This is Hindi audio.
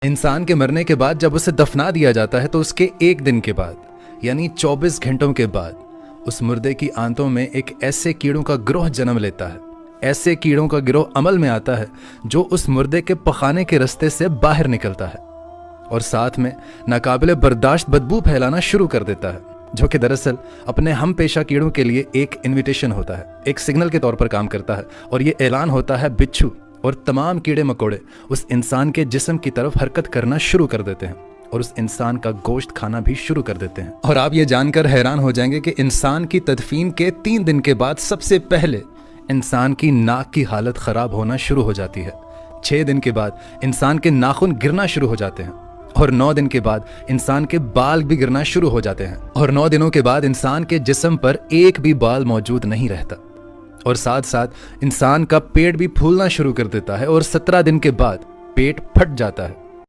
इंसान के मरने के बाद जब उसे दफना दिया जाता है तो उसके एक दिन के बाद यानी 24 घंटों के बाद उस मुर्दे की आंतों में एक ऐसे कीड़ों का गिरोह जन्म लेता है। ऐसे कीड़ों का गिरोह अमल में आता है जो उस मुर्दे के पखाने के रास्ते से बाहर निकलता है और साथ में नाकाबिले बर्दाश्त बदबू फैलाना शुरू कर देता है, जो कि दरअसल अपने हम पेशा कीड़ों के लिए एक इन्विटेशन होता है, एक सिग्नल के तौर पर काम करता है। और ये ऐलान होता है बिच्छू और तमाम कीड़े मकोड़े उस इंसान के जिस्म की तरफ हरकत करना शुरू कर देते हैं और उस इंसान का गोश्त खाना भी शुरू कर देते हैं। और आप ये जानकर हैरान हो जाएंगे कि इंसान की तदफीन के 3 दिन के बाद सबसे पहले इंसान की नाक की हालत खराब होना शुरू हो जाती है। 6 दिन के बाद इंसान के नाखून गिरना शुरू हो जाते हैं और 9 दिन के बाद इंसान के बाल भी गिरना शुरू हो जाते हैं और 9 दिनों के बाद इंसान के जिस्म पर एक भी बाल मौजूद नहीं रहता और साथ साथ इंसान का पेट भी फूलना शुरू कर देता है और 17 दिन के बाद पेट फट जाता है।